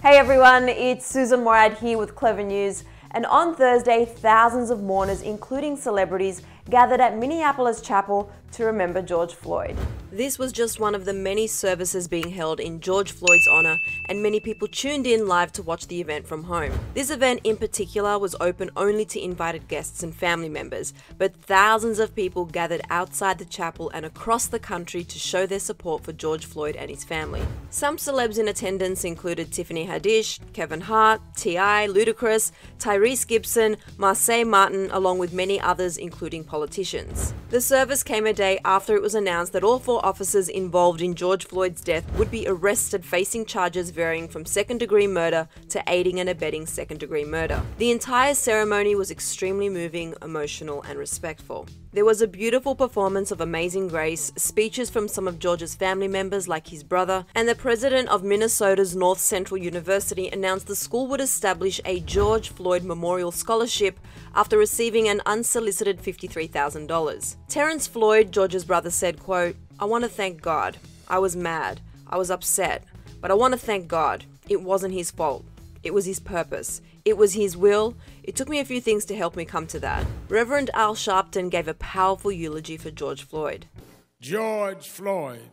Hey everyone, it's Sussan Mourad here with Clevver News. And on Thursday, thousands of mourners, including celebrities, gathered at Minneapolis Chapel to remember George Floyd. This was just one of the many services being held in George Floyd's honor, and many people tuned in live to watch the event from home. This event in particular was open only to invited guests and family members, but thousands of people gathered outside the chapel and across the country to show their support for George Floyd and his family. Some celebs in attendance included Tiffany Haddish, Kevin Hart, T.I., Ludacris, Tyrese Gibson, Marseille Martin, along with many others including politicians. The service came a day after it was announced that all 4 officers involved in George Floyd's death would be arrested, facing charges varying from second-degree murder to aiding and abetting second-degree murder. The entire ceremony was extremely moving, emotional, and respectful. There was a beautiful performance of Amazing Grace, speeches from some of George's family members like his brother, and the president of Minnesota's North Central University announced the school would establish a George Floyd Memorial Scholarship after receiving an unsolicited $53,000. Terrence Floyd, George's brother, said, quote, "I want to thank God. I was mad. I was upset. But I want to thank God. It wasn't his fault. It was his purpose. It was his will. It took me a few things to help me come to that." Reverend Al Sharpton gave a powerful eulogy for George Floyd. George Floyd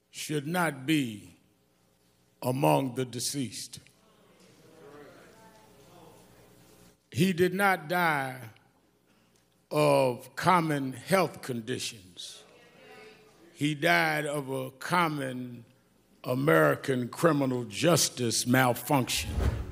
should not be among the deceased. He did not die of common health conditions. He died of a common American criminal justice malfunction.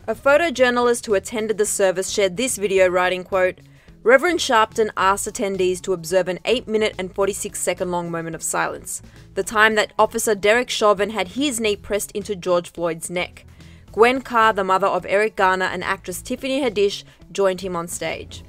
A photojournalist who attended the service shared this video, writing, quote, "Reverend Sharpton asked attendees to observe an 8-minute and 46-second long moment of silence, the time that Officer Derek Chauvin had his knee pressed into George Floyd's neck. Gwen Carr, the mother of Eric Garner, and actress Tiffany Haddish joined him on stage."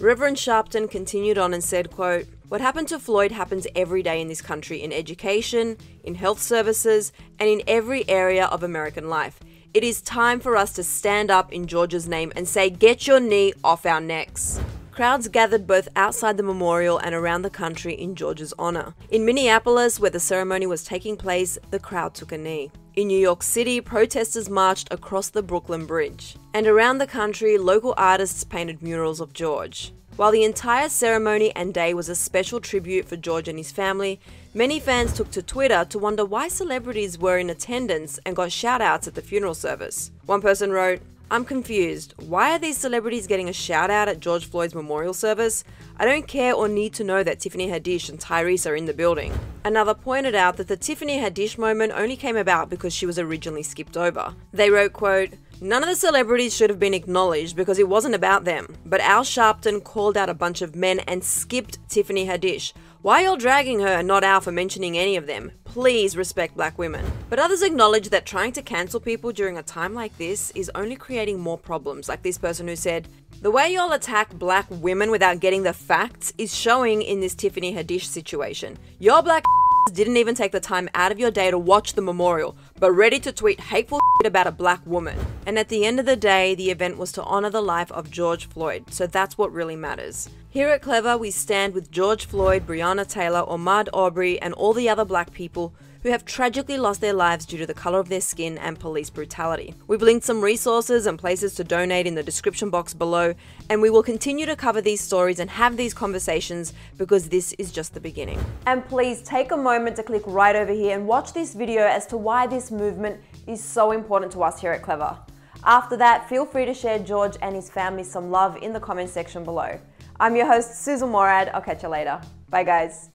Reverend Sharpton continued on and said, quote, "What happened to Floyd happens every day in this country, in education, in health services, and in every area of American life. It is time for us to stand up in George's name and say, get your knee off our necks." Crowds gathered both outside the memorial and around the country in George's honor. In Minneapolis, where the ceremony was taking place, the crowd took a knee. In New York City, protesters marched across the Brooklyn Bridge. And around the country, local artists painted murals of George. While the entire ceremony and day was a special tribute for George and his family, many fans took to Twitter to wonder why celebrities were in attendance and got shout-outs at the funeral service. One person wrote, "I'm confused. Why are these celebrities getting a shout-out at George Floyd's memorial service? I don't care or need to know that Tiffany Haddish and Tyrese are in the building." Another pointed out that the Tiffany Haddish moment only came about because she was originally skipped over. They wrote, quote, "None of the celebrities should have been acknowledged because it wasn't about them. But Al Sharpton called out a bunch of men and skipped Tiffany Haddish. Why are y'all dragging her and not Al for mentioning any of them? Please respect black women." But others acknowledge that trying to cancel people during a time like this is only creating more problems, like this person who said, "The way y'all attack black women without getting the facts is showing in this Tiffany Haddish situation. Y'all black didn't even take the time out of your day to watch the memorial, but ready to tweet hateful about a black woman." And at the end of the day, the event was to honor the life of George Floyd, so that's what really matters. Here at Clevver, we stand with George Floyd, Breonna Taylor, Ahmaud Arbery, and all the other black people who have tragically lost their lives due to the color of their skin and police brutality. We've linked some resources and places to donate in the description box below, and we will continue to cover these stories and have these conversations because this is just the beginning. And please take a moment to click right over here and watch this video as to why this movement is so important to us here at Clevver. After that, feel free to share George and his family some love in the comment section below. I'm your host, Sussan Mourad. I'll catch you later. Bye guys.